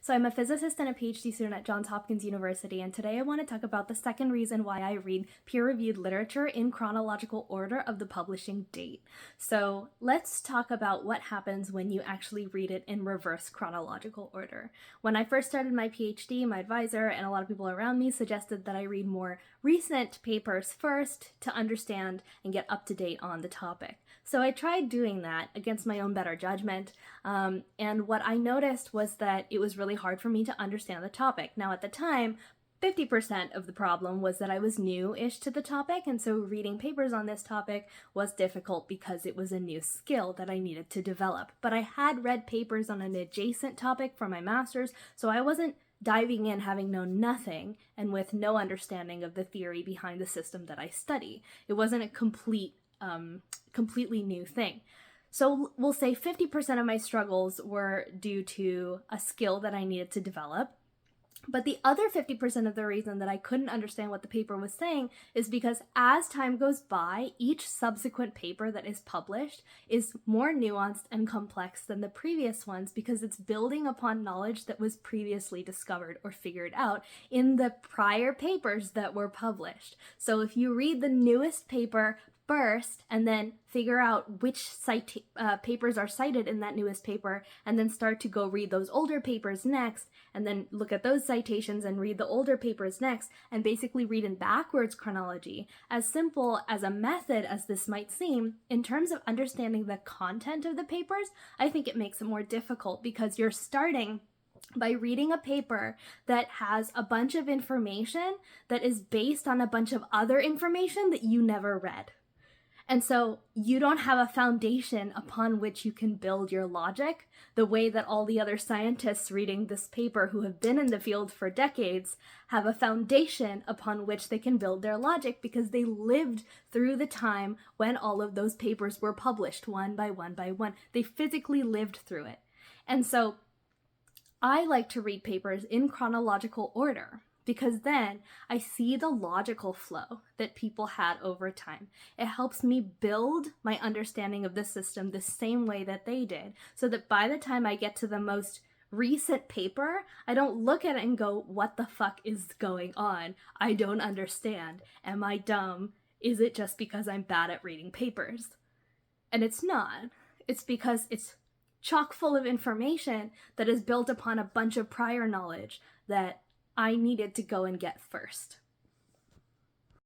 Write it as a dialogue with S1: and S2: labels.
S1: So I'm a physicist and a PhD student at Johns Hopkins University, and today I want to talk about the second reason why I read peer-reviewed literature in chronological order of the publishing date. So let's talk about what happens when you actually read it in reverse chronological order. When I first started my PhD, my advisor and a lot of people around me suggested that I read more recent papers first to understand and get up to date on the topic. So I tried doing that against my own better judgment, and what I noticed was that it was really hard for me to understand the topic. Now at the time, 50% of the problem was that I was new-ish to the topic, and so reading papers on this topic was difficult because it was a new skill that I needed to develop. But I had read papers on an adjacent topic for my master's, so I wasn't diving in having known nothing and with no understanding of the theory behind the system that I study. It wasn't a completely new thing. So we'll say 50% of my struggles were due to a skill that I needed to develop. But the other 50% of the reason that I couldn't understand what the paper was saying is because as time goes by, each subsequent paper that is published is more nuanced and complex than the previous ones because it's building upon knowledge that was previously discovered or figured out in the prior papers that were published. So if you read the newest paper first and then figure out which papers are cited in that newest paper and then start to go read those older papers next and then look at those citations and read the older papers next and basically read in backwards chronology. As simple as a method as this might seem, in terms of understanding the content of the papers, I think it makes it more difficult because you're starting by reading a paper that has a bunch of information that is based on a bunch of other information that you never read. And so you don't have a foundation upon which you can build your logic the way that all the other scientists reading this paper who have been in the field for decades have a foundation upon which they can build their logic because they lived through the time when all of those papers were published one by one by one. They physically lived through it. And so I like to read papers in chronological order because then I see the logical flow that people had over time. It helps me build my understanding of the system the same way that they did, so that by the time I get to the most recent paper, I don't look at it and go, what the fuck is going on? I don't understand. Am I dumb? Is it just because I'm bad at reading papers? And it's not. It's because it's chock full of information that is built upon a bunch of prior knowledge that I needed to go and get first.